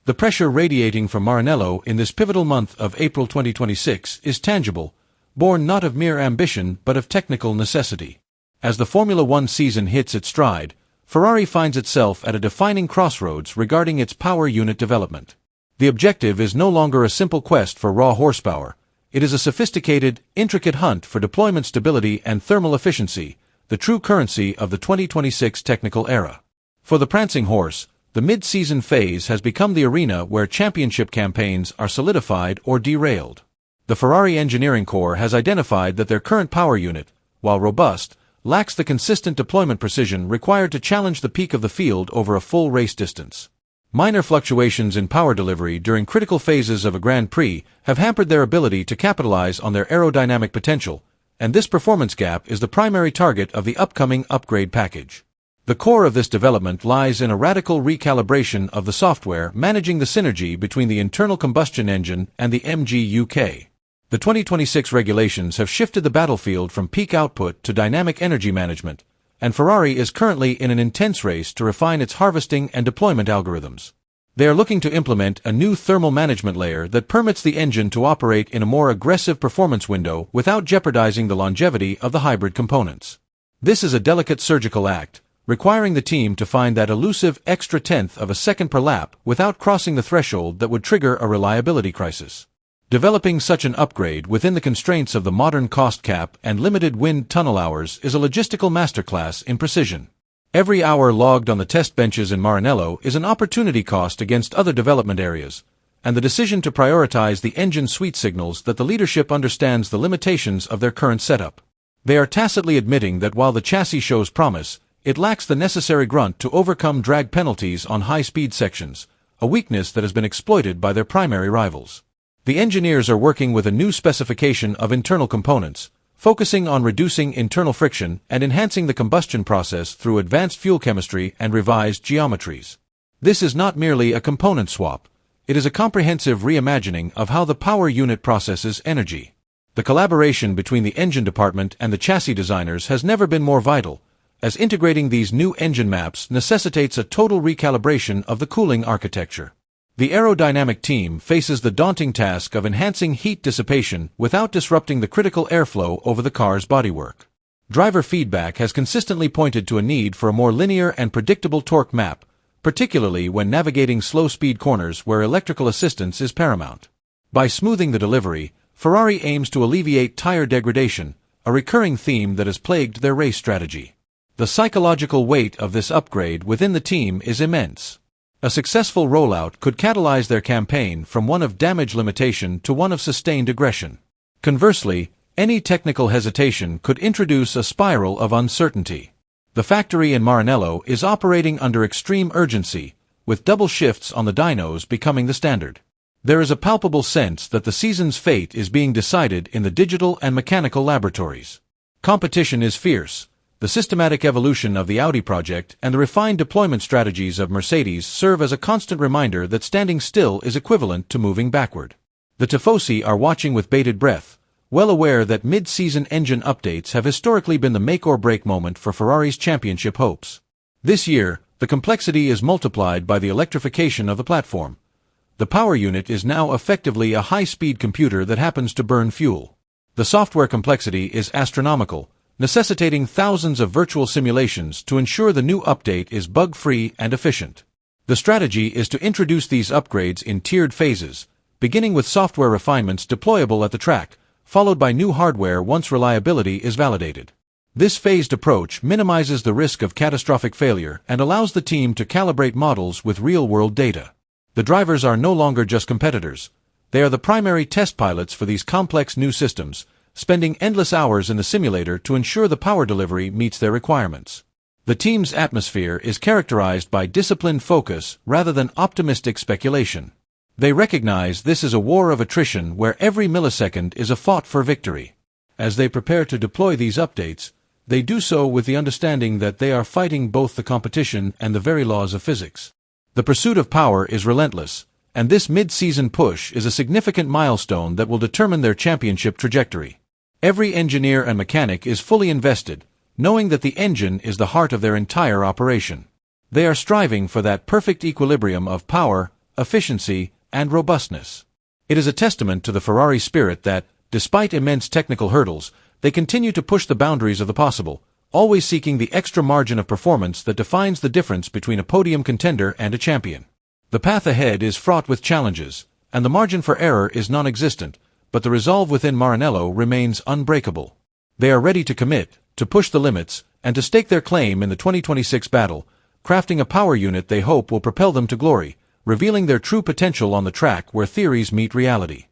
The pressure radiating from Maranello in this pivotal month of April 2026 is tangible, born not of mere ambition but of technical necessity. As the Formula One season hits its stride, Ferrari finds itself at a defining crossroads regarding its power unit development. The objective is no longer a simple quest for raw horsepower. It is a sophisticated, intricate hunt for deployment stability and thermal efficiency, the true currency of the 2026 technical era. For the prancing horse, the mid-season phase has become the arena where championship campaigns are solidified or derailed. The Ferrari engineering corps has identified that their current power unit, while robust, lacks the consistent deployment precision required to challenge the peak of the field over a full race distance. Minor fluctuations in power delivery during critical phases of a Grand Prix have hampered their ability to capitalize on their aerodynamic potential, and this performance gap is the primary target of the upcoming upgrade package. The core of this development lies in a radical recalibration of the software managing the synergy between the internal combustion engine and the MGUK. The 2026 regulations have shifted the battlefield from peak output to dynamic energy management, and Ferrari is currently in an intense race to refine its harvesting and deployment algorithms. They are looking to implement a new thermal management layer that permits the engine to operate in a more aggressive performance window without jeopardizing the longevity of the hybrid components. This is a delicate surgical act, requiring the team to find that elusive extra tenth of a second per lap without crossing the threshold that would trigger a reliability crisis. Developing such an upgrade within the constraints of the modern cost cap and limited wind tunnel hours is a logistical masterclass in precision. Every hour logged on the test benches in Maranello is an opportunity cost against other development areas, and the decision to prioritize the engine suite signals that the leadership understands the limitations of their current setup. They are tacitly admitting that while the chassis shows promise, it lacks the necessary grunt to overcome drag penalties on high-speed sections, a weakness that has been exploited by their primary rivals. The engineers are working with a new specification of internal components, focusing on reducing internal friction and enhancing the combustion process through advanced fuel chemistry and revised geometries. This is not merely a component swap, it is a comprehensive reimagining of how the power unit processes energy. The collaboration between the engine department and the chassis designers has never been more vital, as integrating these new engine maps necessitates a total recalibration of the cooling architecture. The aerodynamic team faces the daunting task of enhancing heat dissipation without disrupting the critical airflow over the car's bodywork. Driver feedback has consistently pointed to a need for a more linear and predictable torque map, particularly when navigating slow-speed corners where electrical assistance is paramount. By smoothing the delivery, Ferrari aims to alleviate tire degradation, a recurring theme that has plagued their race strategy. The psychological weight of this upgrade within the team is immense. A successful rollout could catalyze their campaign from one of damage limitation to one of sustained aggression. Conversely, any technical hesitation could introduce a spiral of uncertainty. The factory in Maranello is operating under extreme urgency, with double shifts on the dynos becoming the standard. There is a palpable sense that the season's fate is being decided in the digital and mechanical laboratories. Competition is fierce. The systematic evolution of the Audi project and the refined deployment strategies of Mercedes serve as a constant reminder that standing still is equivalent to moving backward. The Tifosi are watching with bated breath, well aware that mid-season engine updates have historically been the make-or-break moment for Ferrari's championship hopes. This year, the complexity is multiplied by the electrification of the platform. The power unit is now effectively a high-speed computer that happens to burn fuel. The software complexity is astronomical, necessitating thousands of virtual simulations to ensure the new update is bug-free and efficient. The strategy is to introduce these upgrades in tiered phases, beginning with software refinements deployable at the track, followed by new hardware once reliability is validated. This phased approach minimizes the risk of catastrophic failure and allows the team to calibrate models with real-world data. The drivers are no longer just competitors. They are the primary test pilots for these complex new systems, spending endless hours in the simulator to ensure the power delivery meets their requirements. The team's atmosphere is characterized by disciplined focus rather than optimistic speculation. They recognize this is a war of attrition where every millisecond is a fought for victory. As they prepare to deploy these updates, they do so with the understanding that they are fighting both the competition and the very laws of physics. The pursuit of power is relentless, and this mid-season push is a significant milestone that will determine their championship trajectory. Every engineer and mechanic is fully invested, knowing that the engine is the heart of their entire operation. They are striving for that perfect equilibrium of power, efficiency, and robustness. It is a testament to the Ferrari spirit that, despite immense technical hurdles, they continue to push the boundaries of the possible, always seeking the extra margin of performance that defines the difference between a podium contender and a champion. The path ahead is fraught with challenges, and the margin for error is non-existent, but the resolve within Maranello remains unbreakable. They are ready to commit, to push the limits, and to stake their claim in the 2026 battle, crafting a power unit they hope will propel them to glory, revealing their true potential on the track where theories meet reality.